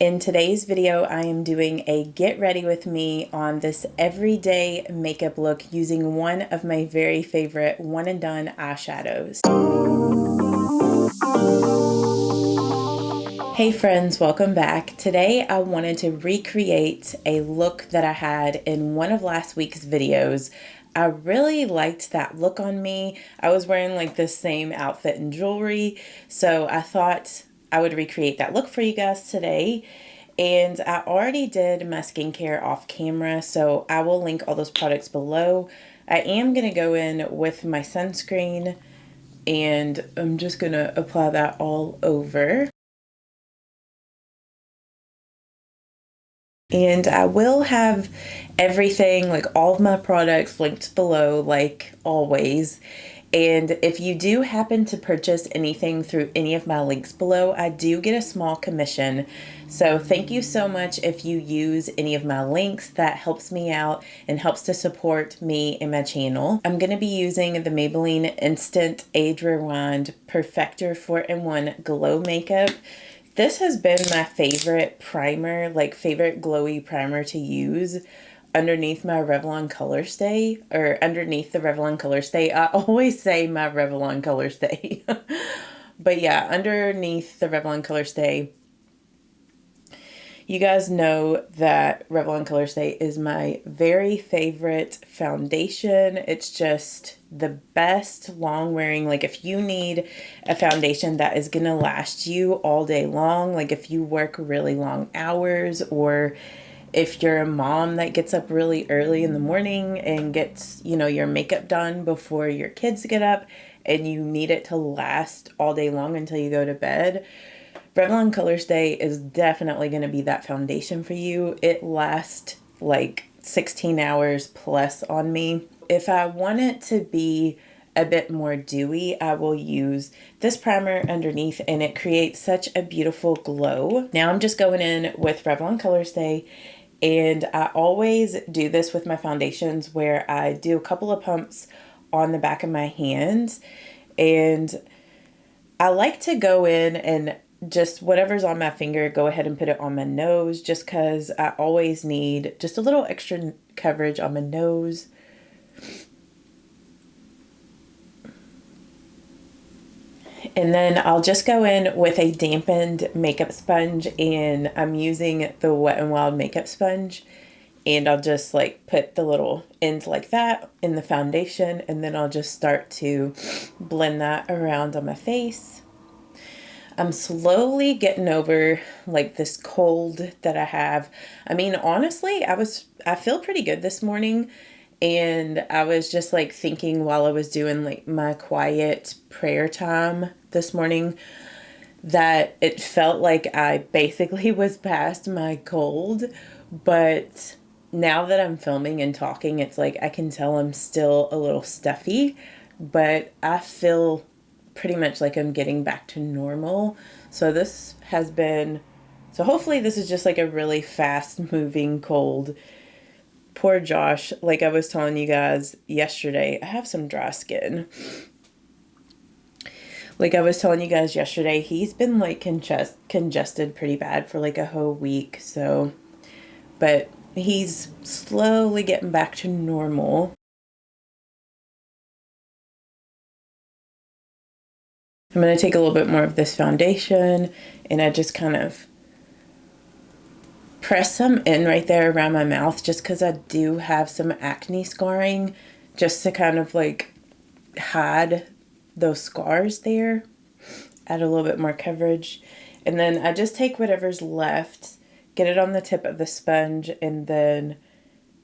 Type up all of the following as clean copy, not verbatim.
In today's video, I am doing a get ready with me on this everyday makeup look using one of my very favorite one and done eyeshadows. Hey friends, welcome back. Today I wanted to recreate a look that I had in one of last week's videos. I really liked that look on me. I was wearing like the same outfit and jewelry, so I thought I would recreate that look for you guys today. And I already did my skincare off camera, so I will link all those products below. I am going to go in with my sunscreen, and I'm just going to apply that all over. And I will have everything, like all of my products, linked below, like always. And if you do happen to purchase anything through any of my links below, I do get a small commission. So thank you so much if you use any of my links. That helps me out and helps to support me and my channel. I'm going to be using the Maybelline Instant Age Rewind Perfector 4-in-1 Glow Makeup. This has been my favorite primer, like favorite glowy primer to use underneath my Revlon Color Stay, or underneath the Revlon Color Stay. I always say my Revlon Color Stay. But yeah, underneath the Revlon Color Stay. You guys know that Revlon Color Stay is my very favorite foundation. It's just the best long wearing. Like if you need a foundation that is gonna last you all day long, like if you work really long hours, or if you're a mom that gets up really early in the morning and gets, you know, your makeup done before your kids get up and you need it to last all day long until you go to bed, Revlon Color Stay is definitely going to be that foundation for you. It lasts like 16 hours plus on me. If I want it to be a bit more dewy, I will use this primer underneath, and it creates such a beautiful glow. Now I'm just going in with Revlon Color Stay, and I always do this with my foundations where I do a couple of pumps on the back of my hands, and I like to go in and just whatever's on my finger, go ahead and put it on my nose, just because I always need just a little extra coverage on my nose. And then I'll just go in with a dampened makeup sponge, and I'm using the Wet n Wild makeup sponge, and I'll just like put the little ends like that in the foundation, and then I'll just start to blend that around on my face. I'm slowly getting over like this cold that I have. I mean, honestly, I feel pretty good this morning, and I was just like thinking while I was doing like my quiet prayer time this morning that it felt like I basically was past my cold, but now that I'm filming and talking, it's like I can tell I'm still a little stuffy, but I feel pretty much like I'm getting back to normal. So this has been, so hopefully this is just like a really fast moving cold. Poor Josh, like I was telling you guys yesterday, I have some dry skin. Like I was telling you guys yesterday, he's been like congested pretty bad for like a whole week. So, but he's slowly getting back to normal. I'm going to take a little bit more of this foundation, and I just kind of press some in right there around my mouth, just because I do have some acne scarring, just to kind of like hide those scars there, add a little bit more coverage. And then I just take whatever's left, get it on the tip of the sponge, and then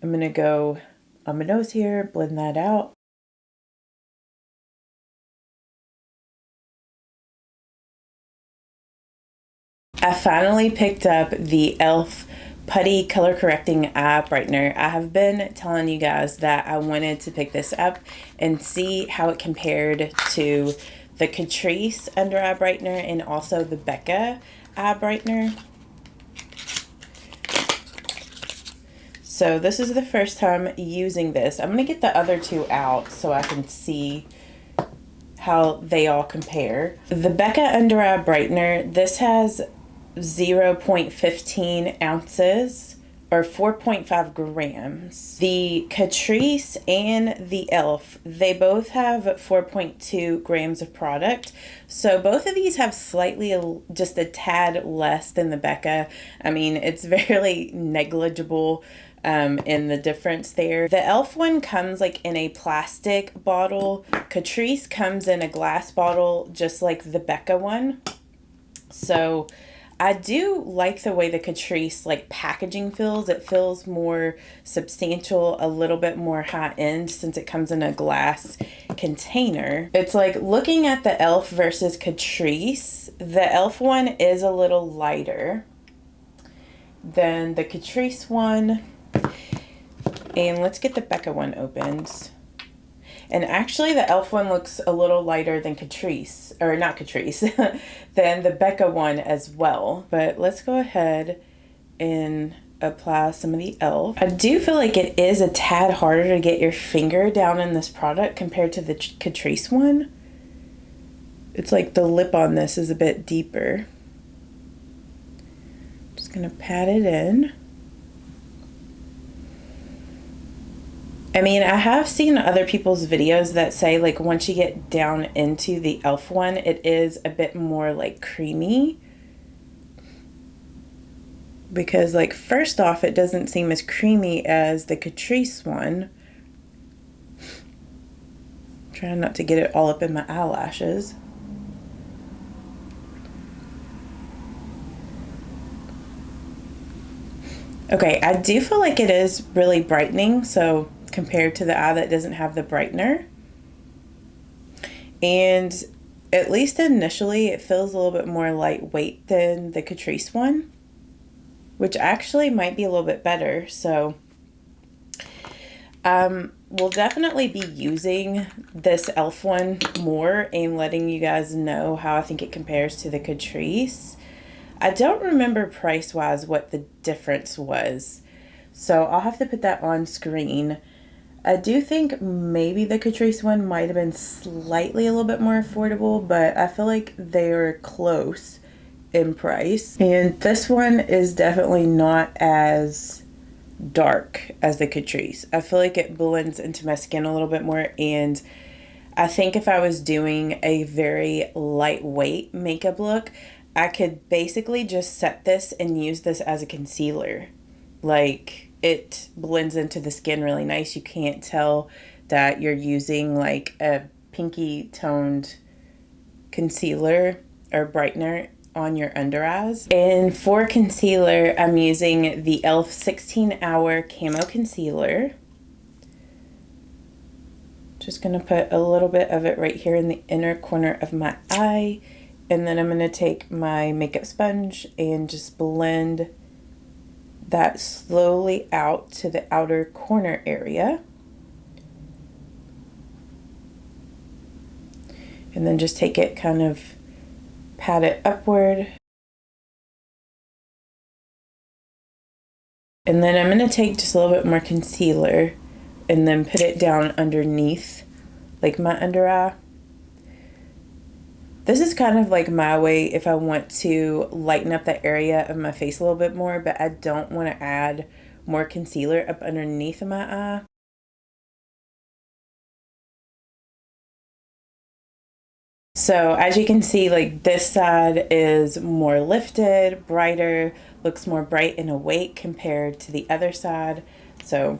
I'm going to go on my nose here, blend that out. I finally picked up the e.l.f. Putty Color Correcting Eye Brightener. I have been telling you guys that I wanted to pick this up and see how it compared to the Catrice Under Eye Brightener and also the Becca Eye Brightener. So this is the first time using this. I'm going to get the other two out so I can see how they all compare. The Becca Under Eye Brightener, this has 0.15 ounces or 4.5 grams. The Catrice and the e.l.f., they both have 4.2 grams of product. So both of these have slightly, just a tad less than the Becca. I mean, it's very negligible in the difference there. The e.l.f. one comes like in a plastic bottle. Catrice comes in a glass bottle, just like the Becca one. So I do like the way the Catrice like packaging feels. It feels more substantial, a little bit more high end since it comes in a glass container. It's like looking at the e.l.f. versus Catrice. The e.l.f. one is a little lighter than the Catrice one. And let's get the Becca one opened. And actually the e.l.f. one looks a little lighter than Catrice, or not Catrice, than the Becca one as well. But let's go ahead and apply some of the e.l.f. I do feel like it is a tad harder to get your finger down in this product compared to the Catrice one. It's like the lip on this is a bit deeper. Just gonna pat it in. I mean, I have seen other people's videos that say like once you get down into the e.l.f. one, it is a bit more like creamy. Because like first off, it doesn't seem as creamy as the Catrice one. Trying not to get it all up in my eyelashes. Okay, I do feel like it is really brightening, so compared to the eye that doesn't have the brightener. And at least initially, it feels a little bit more lightweight than the Catrice one, which actually might be a little bit better. So we'll definitely be using this e.l.f. one more and letting you guys know how I think it compares to the Catrice. I don't remember price-wise what the difference was, so I'll have to put that on screen. I do think maybe the Catrice one might have been slightly a little bit more affordable, but I feel like they're close in price. And this one is definitely not as dark as the Catrice. I feel like it blends into my skin a little bit more, and I think if I was doing a very lightweight makeup look, I could basically just set this and use this as a concealer. Like, it blends into the skin really nice. You can't tell that you're using like a pinky toned concealer or brightener on your under eyes. And for concealer, I'm using the e.l.f. 16-Hour Camo Concealer. Just gonna put a little bit of it right here in the inner corner of my eye. And then I'm gonna take my makeup sponge and just blend that slowly out to the outer corner area. And then just take it, kind of pat it upward. And then I'm gonna take just a little bit more concealer and then put it down underneath, like my under eye. This is kind of like my way if I want to lighten up the area of my face a little bit more, but I don't want to add more concealer up underneath of my eye. So as you can see, like this side is more lifted, brighter, looks more bright and awake compared to the other side. So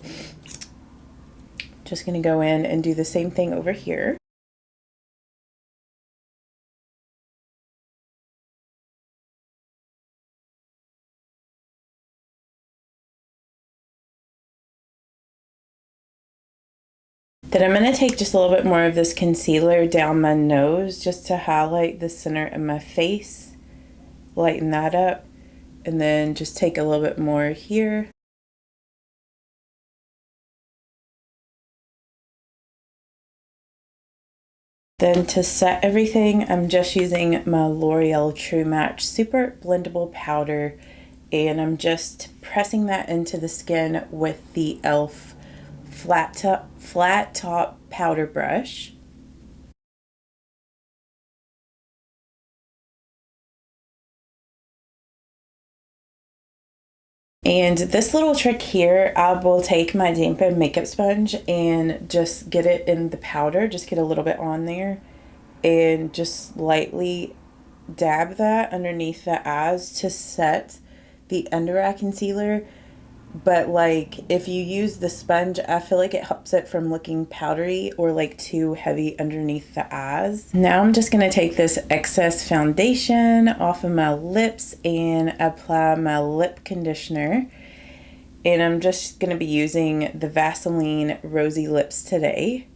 just gonna go in and do the same thing over here. Then I'm going to take just a little bit more of this concealer down my nose just to highlight the center of my face, lighten that up, and then just take a little bit more here. Then to set everything, I'm just using my L'Oreal True Match Super Blendable Powder, and I'm just pressing that into the skin with the e.l.f. flat top powder brush. And this little trick here, I will take my dampened makeup sponge and just get it in the powder, just get a little bit on there, and just lightly dab that underneath the eyes to set the under eye concealer. But like if you use the sponge, I feel like it helps it from looking powdery or like too heavy underneath the eyes. Now I'm just going to take this excess foundation off of my lips and apply my lip conditioner. And I'm just going to be using the Vaseline Rosy Lips today.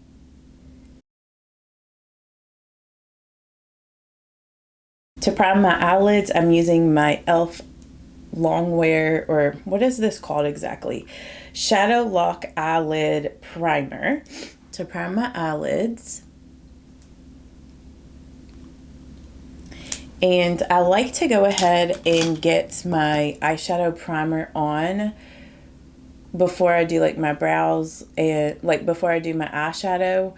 To prime my eyelids, I'm using my e.l.f. Longwear, or what is this called exactly? Shadow Lock Eyelid Primer to prime my eyelids. And I like to go ahead and get my eyeshadow primer on before I do like my brows and like before I do my eyeshadow,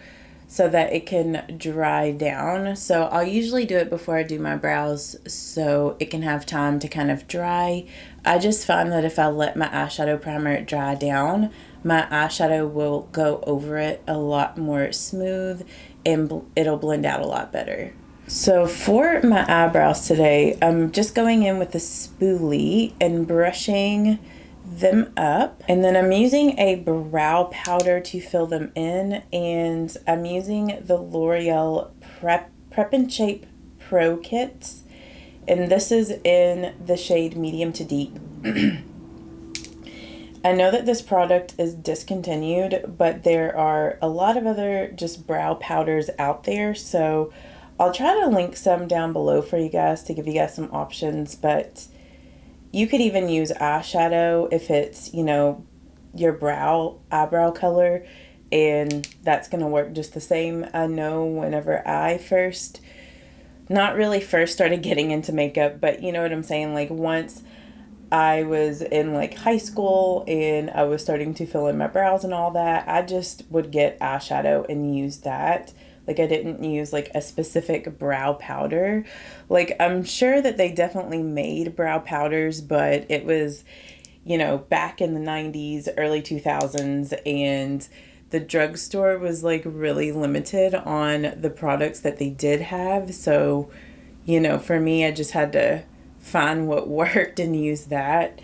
so that it can dry down. So I'll usually do it before I do my brows so it can have time to kind of dry. I just find that if I let my eyeshadow primer dry down, my eyeshadow will go over it a lot more smooth and it'll blend out a lot better. So for my eyebrows today, I'm just going in with a spoolie and brushing them up, and then I'm using a brow powder to fill them in, and I'm using the L'Oreal Prep and Shape Pro Kits, and this is in the shade medium to deep. I know that this product is discontinued, but there are a lot of other just brow powders out there, so I'll try to link some down below for you guys to give you guys some options. But you could even use eyeshadow if it's, you know, your eyebrow color, and that's going to work just the same. I know whenever I not really first started getting into makeup, but you know what I'm saying? Like once I was in like high school and I was starting to fill in my brows and all that, I just would get eyeshadow and use that. Like I didn't use like a specific brow powder. Like I'm sure that they definitely made brow powders, but it was, you know, back in the 90s, early 2000s, and the drugstore was like really limited on the products that they did have. So, you know, for me, I just had to find what worked and use that.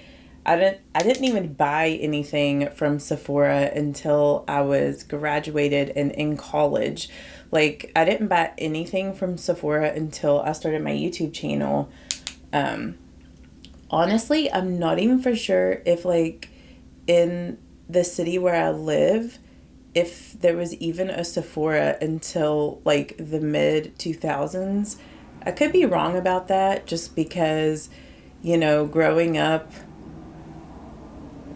I didn't even buy anything from Sephora until I was graduated and in college. Like I didn't buy anything from Sephora until I started my YouTube channel. Honestly, I'm not even for sure if like in the city where I live, if there was even a Sephora until like the mid 2000s. I could be wrong about that just because, you know, growing up,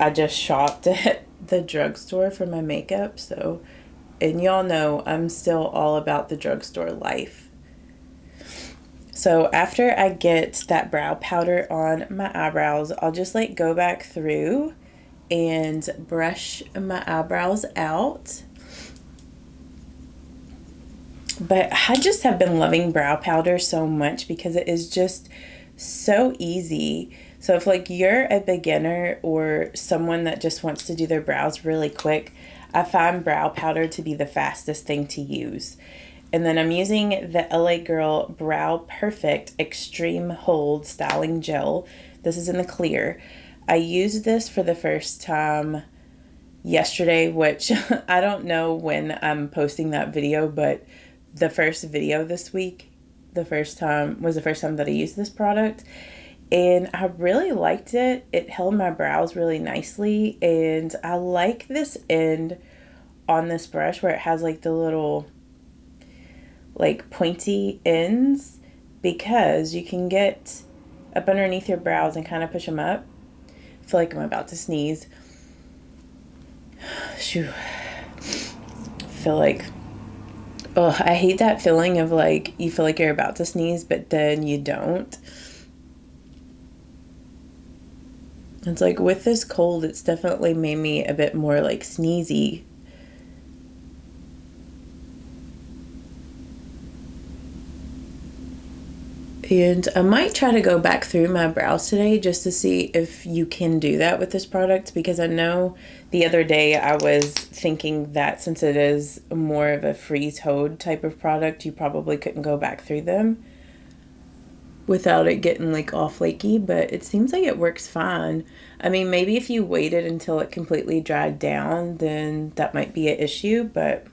I just shopped at the drugstore for my makeup. So, and y'all know I'm still all about the drugstore life. So after I get that brow powder on my eyebrows, I'll just like go back through and brush my eyebrows out. But I just have been loving brow powder so much because it is just so easy. So if like you're a beginner or someone that just wants to do their brows really quick, I find brow powder to be the fastest thing to use. And then I'm using the LA Girl Brow Perfect Extreme Hold Styling Gel. This is in the clear. I used this for the first time yesterday, which I don't know when I'm posting that video, but the first video this week, the first time that I used this product. And I really liked it. It held my brows really nicely. And I like this end on this brush where it has like the little like pointy ends, because you can get up underneath your brows and kind of push them up. I feel like I'm about to sneeze. Shoo. I feel like, oh, I hate that feeling of like you feel like you're about to sneeze, but then you don't. It's like with this cold, it's definitely made me a bit more like sneezy. And I might try to go back through my brows today just to see if you can do that with this product, because I know the other day I was thinking that since it is more of a freeze-hold type of product, you probably couldn't go back through them without it getting like all flaky, but it seems like it works fine. I mean, maybe if you waited until it completely dried down, then that might be an issue, but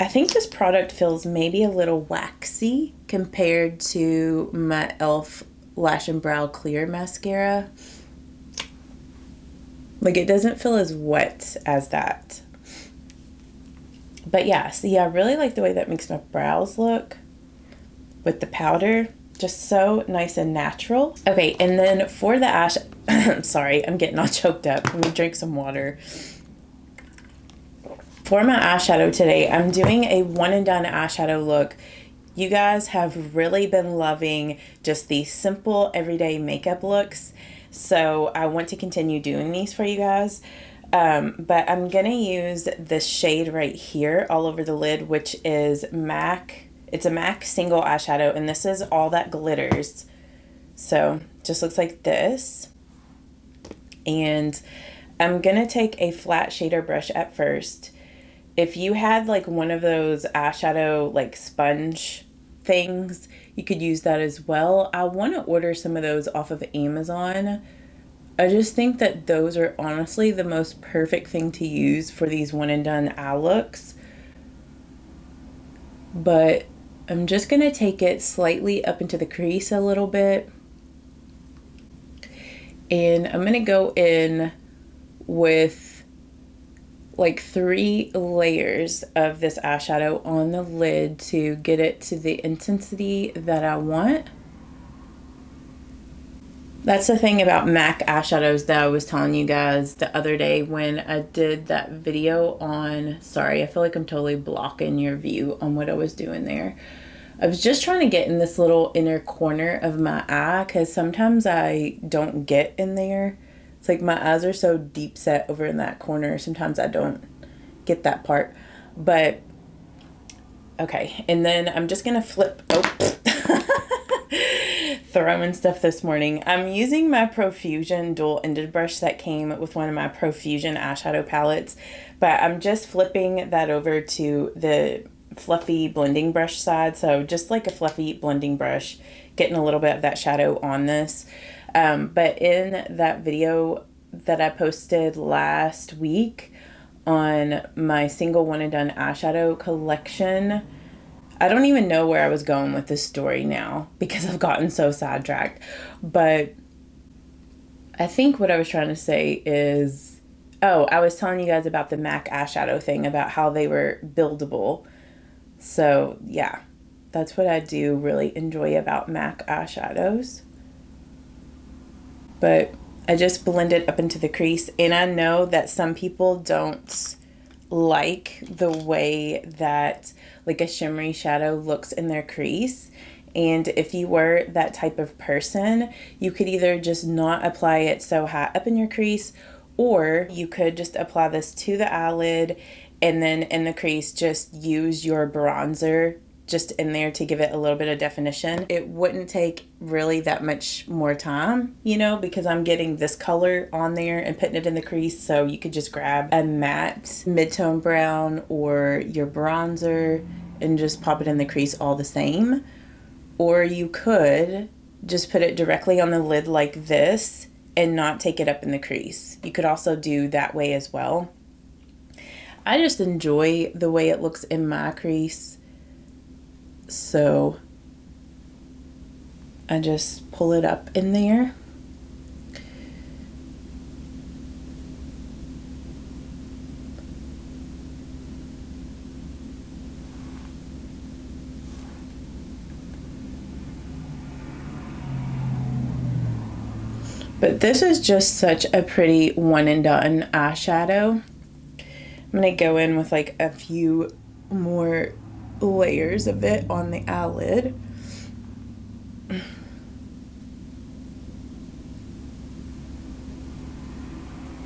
I think this product feels maybe a little waxy compared to my e.l.f. Lash and Brow Clear Mascara. Like, it doesn't feel as wet as that. But yeah, see, I really like the way that makes my brows look with the powder. Just so nice and natural. Okay, and then for the sorry, I'm getting all choked up. Let me drink some water. For my eyeshadow today, I'm doing a one and done eyeshadow look. You guys have really been loving just these simple everyday makeup looks, so I want to continue doing these for you guys. But I'm gonna use this shade right here all over the lid, which is MAC. It's a MAC single eyeshadow, and this is All That Glitters. So just looks like this. And I'm gonna take a flat shader brush at first. If you had like one of those eyeshadow like sponge things, you could use that as well. I want to order some of those off of Amazon. I just think that those are honestly the most perfect thing to use for these one and done eye looks. But I'm just going to take it slightly up into the crease a little bit. And I'm going to go in with like 3 layers of this eyeshadow on the lid to get it to the intensity that I want. That's the thing about MAC eyeshadows that I was telling you guys the other day when I did that video on, sorry, I feel like I'm totally blocking your view on what I was doing there. I was just trying to get in this little inner corner of my eye because sometimes I don't get in there. It's like my eyes are so deep set over in that corner. Sometimes I don't get that part. But, okay. And then I'm just going to flip. Throwing stuff this morning. I'm using my Profusion dual-ended brush that came with one of my Profusion eyeshadow palettes. But I'm just flipping that over to the fluffy blending brush side. So just like a fluffy blending brush, getting a little bit of that shadow on this. But in that video that I posted last week on my single one and done eyeshadow collection, I don't even know where I was going with this story now because I've gotten so sidetracked. But I think what I was trying to say is, oh, I was telling you guys about the MAC eyeshadow thing, about how they were buildable. So yeah, that's what I do really enjoy about MAC eyeshadows. But I just blend it up into the crease, and I know that some people don't like the way that like a shimmery shadow looks in their crease. And if you were that type of person, you could either just not apply it so high up in your crease, or you could just apply this to the eyelid and then in the crease just use your bronzer just in there to give it a little bit of definition. It wouldn't take really that much more time, you know, because I'm getting this color on there and putting it in the crease. So you could just grab a matte mid-tone brown or your bronzer and just pop it in the crease all the same. Or you could just put it directly on the lid like this and not take it up in the crease. You could also do that way as well. I just enjoy the way it looks in my crease. So I just pull it up in there. But this is just such a pretty one and done eyeshadow. I'm going to go in with like a few more layers of it on the eyelid.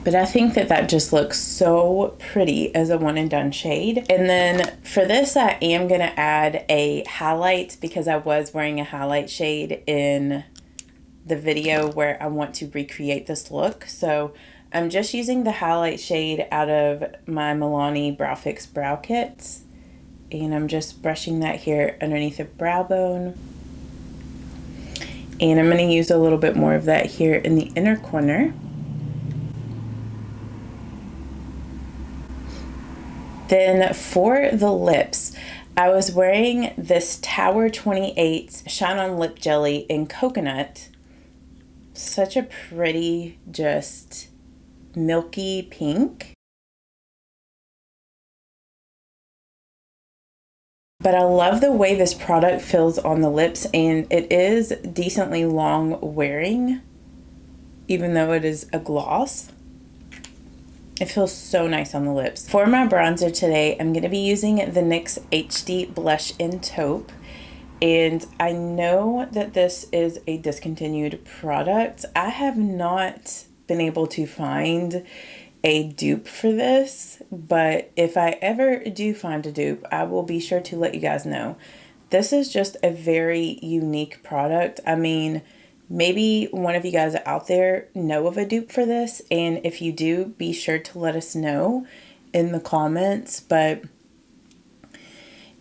But I think that that just looks so pretty as a one and done shade. And then for this, I am going to add a highlight because I was wearing a highlight shade in the video where I want to recreate this look. So I'm just using the highlight shade out of my Milani Brow Fix Brow Kits. And I'm just brushing that here underneath the brow bone. And I'm going to use a little bit more of that here in the inner corner. Then for the lips, I was wearing this Tower 28 Shine On Lip Jelly in Coconut. Such a pretty, just milky pink. But I love the way this product feels on the lips, and it is decently long wearing, even though it is a gloss. It feels so nice on the lips. For my bronzer today, I'm going to be using the NYX HD Blush in Taupe. And I know that this is a discontinued product. I have not been able to find a dupe for this, but if I ever do find a dupe, I will be sure to let you guys know. This is just a very unique product. I mean, maybe one of you guys out there know of a dupe for this, and if you do, be sure to let us know in the comments. But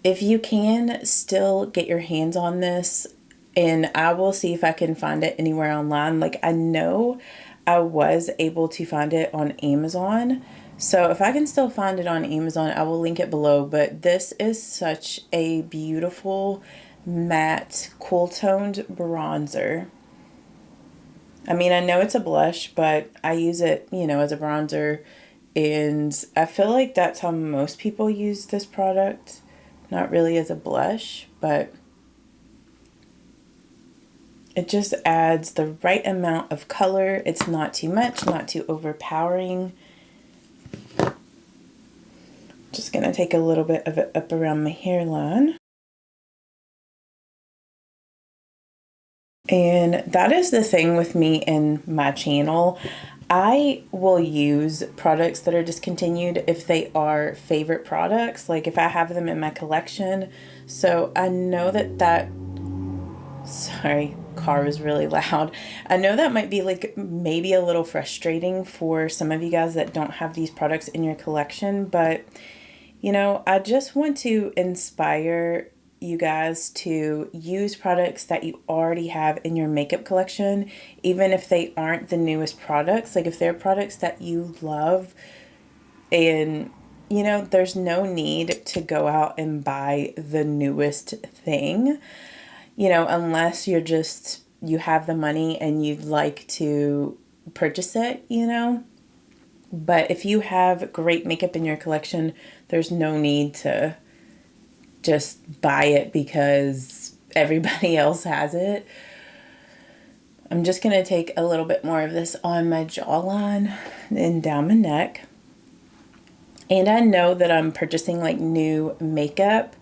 if you can still get your hands on this, and I will see if I can find it anywhere online. Like, I know I was able to find it on Amazon. So if I can still find it on Amazon, I will link it below. But this is such a beautiful matte cool toned bronzer. I mean, I know it's a blush, but I use it, you know, as a bronzer. And I feel like that's how most people use this product. Not really as a blush, but it just adds the right amount of color. It's not too much, not too overpowering. Just gonna take a little bit of it up around my hairline. And that is the thing with me and my channel. I will use products that are discontinued if they are favorite products, like if I have them in my collection. So I know that sorry, car was really loud. I know that might be like maybe a little frustrating for some of you guys that don't have these products in your collection, but you know, I just want to inspire you guys to use products that you already have in your makeup collection, even if they aren't the newest products. Like if they're products that you love, and you know, there's no need to go out and buy the newest thing, you know, unless you have the money and you'd like to purchase it, you know. But if you have great makeup in your collection, there's no need to just buy it because everybody else has it. I'm just going to take a little bit more of this on my jawline and down my neck. And I know that I'm purchasing like new makeup,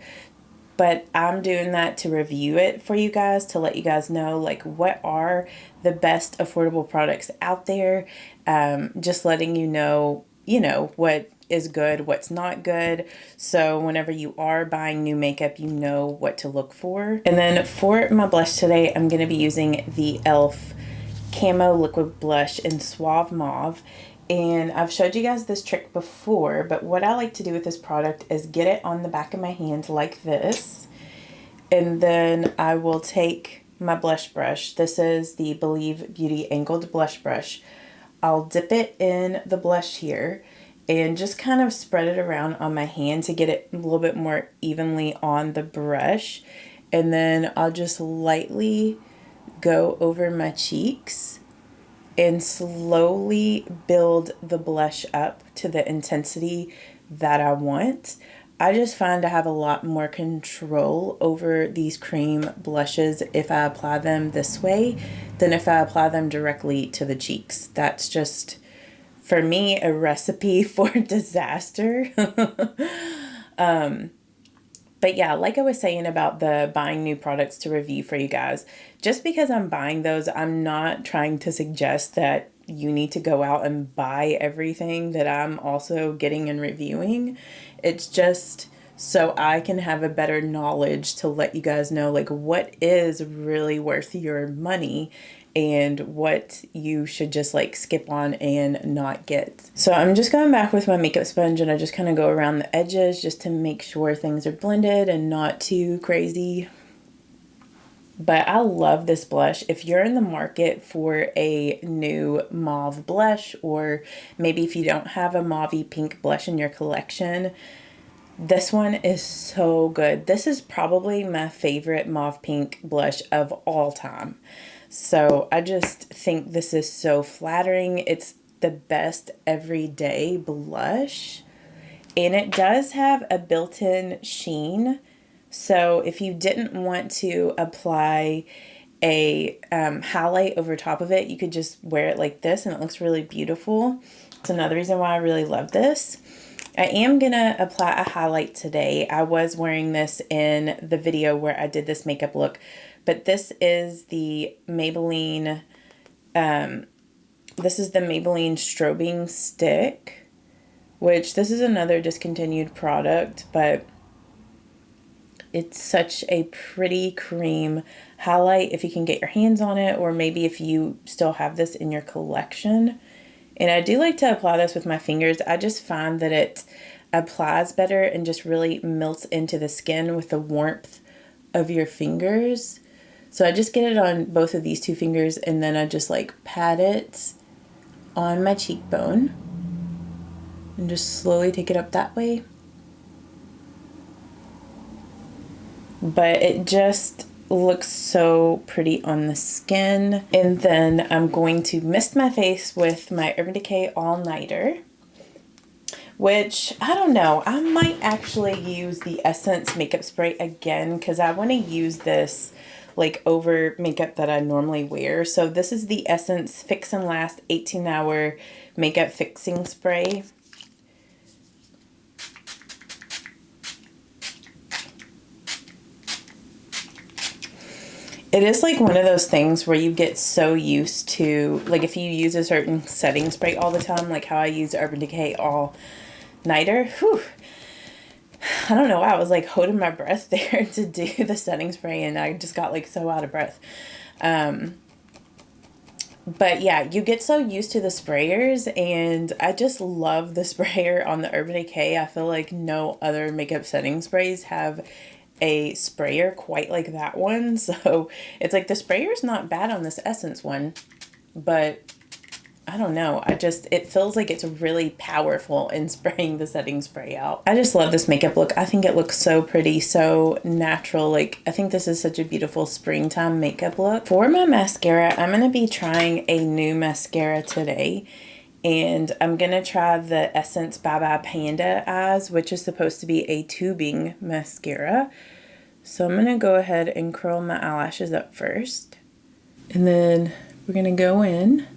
but I'm doing that to review it for you guys, to let you guys know like what are the best affordable products out there. Just letting you know, what is good, what's not good. So whenever you are buying new makeup, you know what to look for. And then for my blush today, I'm going to be using the e.l.f. Camo Liquid Blush in Suave Mauve. And I've showed you guys this trick before, but what I like to do with this product is get it on the back of my hand like this. And then I will take my blush brush. This is the Believe Beauty Angled Blush Brush. I'll dip it in the blush here and just kind of spread it around on my hand to get it a little bit more evenly on the brush. And then I'll just lightly go over my cheeks and slowly build the blush up to the intensity that I want. I just find I have a lot more control over these cream blushes if I apply them this way than if I apply them directly to the cheeks. That's just, for me, a recipe for disaster. But yeah, like I was saying about the buying new products to review for you guys, just because I'm buying those, I'm not trying to suggest that, you need to go out and buy everything that I'm also getting and reviewing. It's just so I can have a better knowledge to let you guys know like what is really worth your money and what you should just like skip on and not get. So I'm just going back with my makeup sponge and I just kind of go around the edges just to make sure things are blended and not too crazy. But I love this blush. If you're in the market for a new mauve blush, or maybe if you don't have a mauvey pink blush in your collection, this one is so good. This is probably my favorite mauve pink blush of all time. So I just think this is so flattering. It's the best everyday blush. And it does have a built-in sheen. So if you didn't want to apply a highlight over top of it, you could just wear it like this and it looks really beautiful. It's another reason why I really love this. I am going to apply a highlight today. I was wearing this in the video where I did this makeup look, but this is the Maybelline, strobing stick, which this is another discontinued product, but it's such a pretty cream highlight if you can get your hands on it, or maybe if you still have this in your collection. And I do like to apply this with my fingers. I just find that it applies better and just really melts into the skin with the warmth of your fingers. So I just get it on both of these two fingers and then I just like pat it on my cheekbone and just slowly take it up that way. But it just looks so pretty on the skin. And then I'm going to mist my face with my Urban Decay All Nighter, which I don't know, I might actually use the Essence makeup spray again because I want to use this like over makeup that I normally wear. So this is the Essence Fix and Last 18-hour makeup fixing spray. It is like one of those things where you get so used to, like if you use a certain setting spray all the time, like how I use Urban Decay All Nighter, whew, I don't know why I was like holding my breath there to do the setting spray and I just got like so out of breath. But yeah, you get so used to the sprayers and I just love the sprayer on the Urban Decay. I feel like no other makeup setting sprays have a sprayer quite like that one. So it's like the sprayer's not bad on this Essence one, but I don't know. It feels like it's really powerful in spraying the setting spray out. I just love this makeup look. I think it looks so pretty, so natural. Like, I think this is such a beautiful springtime makeup look. For my mascara, I'm going to be trying a new mascara today. And I'm going to try the Essence Bye Bye Panda Eyes, which is supposed to be a tubing mascara. So I'm going to go ahead and curl my eyelashes up first. And then we're going to go in.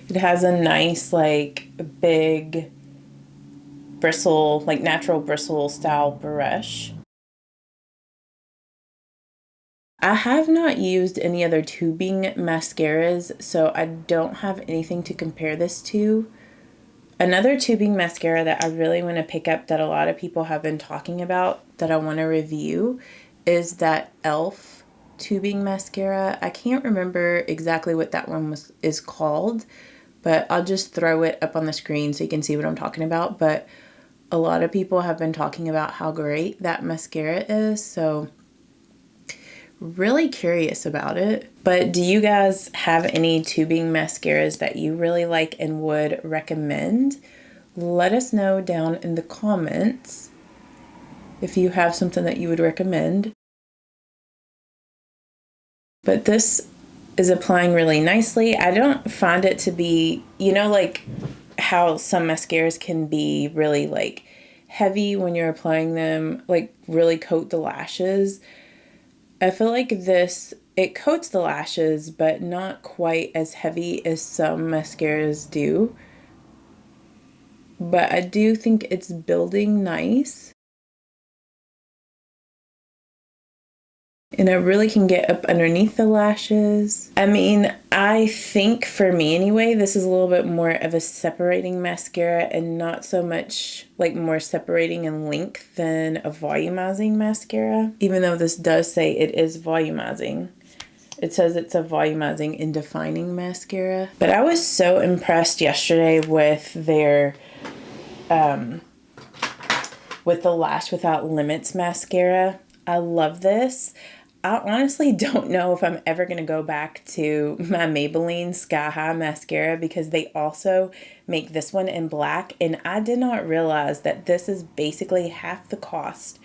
It has a nice, like, big bristle, like natural bristle style brush. I have not used any other tubing mascaras, so I don't have anything to compare this to. Another tubing mascara that I really want to pick up that a lot of people have been talking about that I want to review is that e.l.f. tubing mascara. I can't remember exactly what that one is called, but I'll just throw it up on the screen so you can see what I'm talking about. But a lot of people have been talking about how great that mascara is, so really curious about it. But do you guys have any tubing mascaras that you really like and would recommend? Let us know down in the comments if you have something that you would recommend. But this is applying really nicely. I don't find it to be, you know, like how some mascaras can be really like heavy when you're applying them, like really coat the lashes. I feel like this, it coats the lashes, but not quite as heavy as some mascaras do. But I do think it's building nice. And it really can get up underneath the lashes. I mean, I think for me anyway, this is a little bit more of a separating mascara and not so much like more separating in length than a volumizing mascara. Even though this does say it is volumizing. It says it's a volumizing and defining mascara. But I was so impressed yesterday with their, with the Lash Without Limits mascara. I love this. I honestly don't know if I'm ever going to go back to my Maybelline Sky High mascara because they also make this one in black. And I did not realize that this is basically half the cost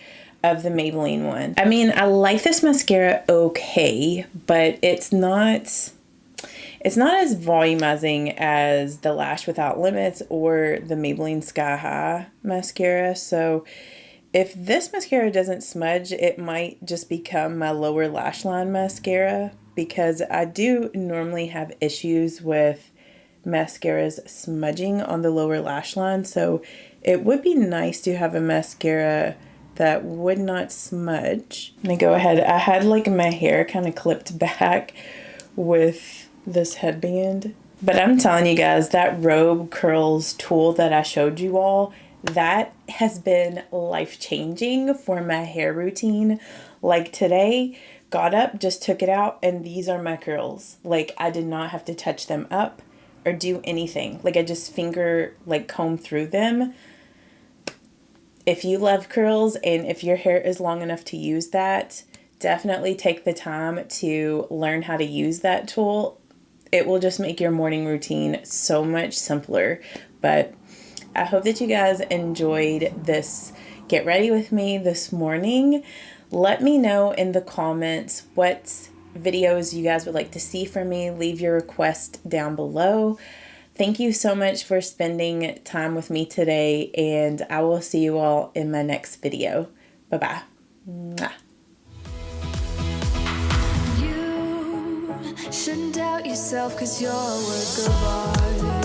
of the Maybelline one. I mean, I like this mascara okay, but it's not as volumizing as the Lash Without Limits or the Maybelline Sky High mascara. So if this mascara doesn't smudge, it might just become my lower lash line mascara because I do normally have issues with mascaras smudging on the lower lash line. So it would be nice to have a mascara that would not smudge. Let me go ahead. I had like my hair kind of clipped back with this headband. But I'm telling you guys, that Robe Curls tool that I showed you all, that has been life-changing for my hair routine. Like today, got up, just took it out, and these are my curls. Like I did not have to touch them up or do anything. Like I just comb through them. If you love curls and if your hair is long enough to use that, definitely take the time to learn how to use that tool. It will just make your morning routine so much simpler. But I hope that you guys enjoyed this Get Ready With Me this morning. Let me know in the comments what videos you guys would like to see from me. Leave your request down below. Thank you so much for spending time with me today, and I will see you all in my next video. Bye-bye. Mwah. You shouldn't doubt yourself 'cause you're a work of art.